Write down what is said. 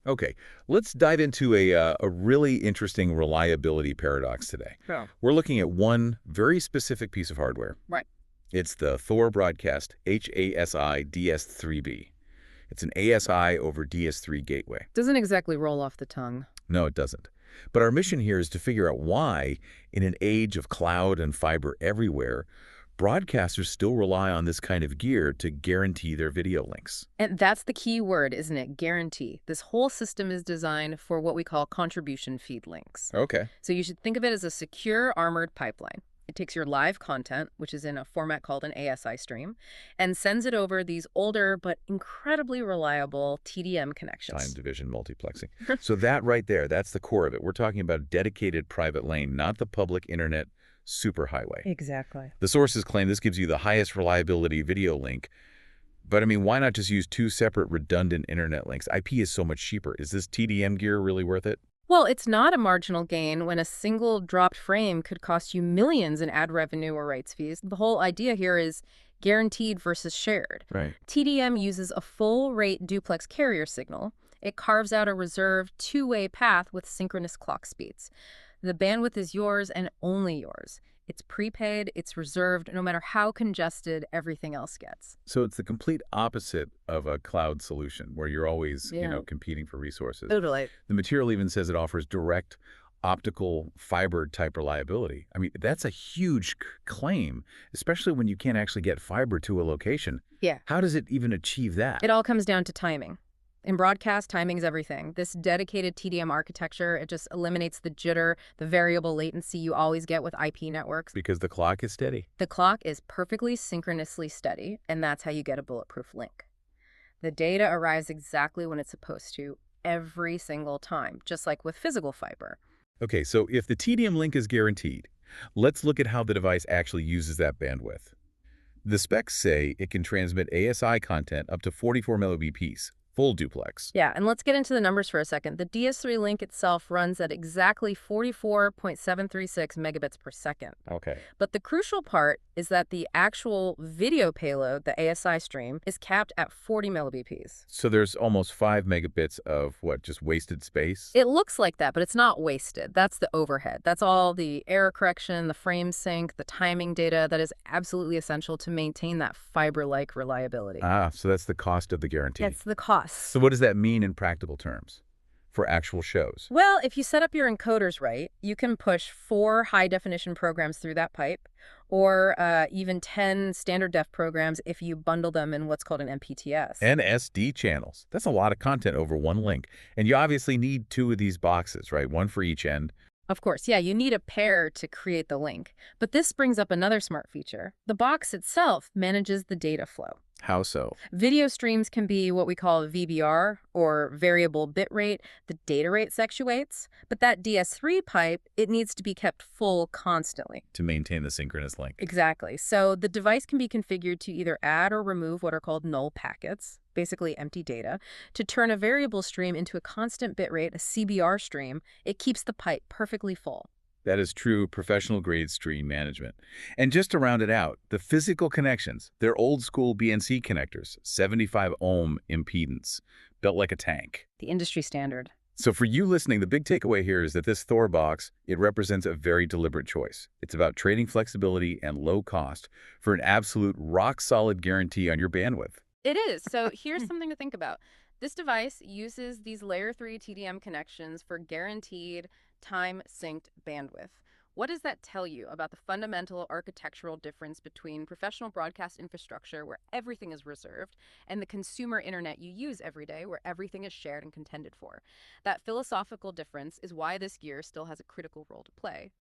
Okay, let's dive into a really interesting reliability paradox today. Yeah. We're looking at one very specific piece of hardware. Right. It's the Thor Broadcast H-ASI-DS3-B. It's an ASI over DS3 gateway. Doesn't exactly roll off the tongue. No, it doesn't. But our mission here is to figure out why, in an age of cloud and fiber everywhere, broadcasters still rely on this kind of gear to guarantee their video links. And that's the key word, isn't it? Guarantee. This whole system is designed for what we call contribution feed links. Okay. So you should think of it as a secure armored pipeline. It takes your live content, which is in a format called an ASI stream, and sends it over these older but incredibly reliable TDM connections. Time division multiplexing. So that right there, that's the core of it. We're talking about a dedicated private lane, not the public internet superhighway. Exactly. The sources claim this gives you the highest reliability video link. But I mean, why not just use two separate redundant internet links? IP is so much cheaper. Is this TDM gear really worth it? Well, it's not a marginal gain when a single dropped frame could cost you millions in ad revenue or rights fees. The whole idea here is guaranteed versus shared. Right. TDM uses a full-rate duplex carrier signal. It carves out a reserved two-way path with synchronous clock speeds. The bandwidth is yours and only yours. It's prepaid, it's reserved, no matter how congested everything else gets. So it's the complete opposite of a cloud solution where you're always, Yeah. competing for resources. Totally. The material even says it offers direct optical fiber type reliability. I mean, that's a huge claim, especially when you can't actually get fiber to a location. Yeah. How does it even achieve that? It all comes down to timing. In broadcast, timing's everything. This dedicated TDM architecture, it just eliminates the jitter, the variable latency you always get with IP networks. Because the clock is steady. The clock is perfectly synchronously steady, and that's how you get a bulletproof link. The data arrives exactly when it's supposed to, every single time, just like with physical fiber. Okay, so if the TDM link is guaranteed, let's look at how the device actually uses that bandwidth. The specs say it can transmit ASI content up to 44 Mbps, full duplex. Yeah, and let's get into the numbers for a second. The DS3 link itself runs at exactly 44.736 megabits per second. Okay. But the crucial part is that the actual video payload, the ASI stream, is capped at 40 Mbps. So there's almost 5 megabits of what, just wasted space? It looks like that, but it's not wasted. That's the overhead. That's all the error correction, the frame sync, the timing data that is absolutely essential to maintain that fiber-like reliability. Ah, so that's the cost of the guarantee. That's the cost. So what does that mean in practical terms for actual shows? Well, if you set up your encoders right, you can push 4 high-definition programs through that pipe, or even 10 standard def programs if you bundle them in what's called an MPTS. And SD channels. That's a lot of content over one link. And you obviously need 2 of these boxes, right? One for each end. Of course, yeah, you need a pair to create the link. But this brings up another smart feature. The box itself manages the data flow. How so? Video streams can be what we call VBR, or variable bitrate. The data rate fluctuates, but that DS3 pipe, it needs to be kept full constantly. To maintain the synchronous link. Exactly. So the device can be configured to either add or remove what are called null packets, basically empty data. To turn a variable stream into a constant bitrate, a CBR stream, it keeps the pipe perfectly full. That is true professional-grade stream management. And just to round it out, the physical connections, they're old-school BNC connectors, 75-ohm impedance, built like a tank. The industry standard. So for you listening, the big takeaway here is that this Thor box, it represents a very deliberate choice. It's about trading flexibility and low cost for an absolute rock-solid guarantee on your bandwidth. It is. So here's something to think about. This device uses these layer 3 TDM connections for guaranteed time-synced bandwidth. What does that tell you about the fundamental architectural difference between professional broadcast infrastructure, where everything is reserved, and the consumer internet you use every day, where everything is shared and contended for? That philosophical difference is why this gear still has a critical role to play.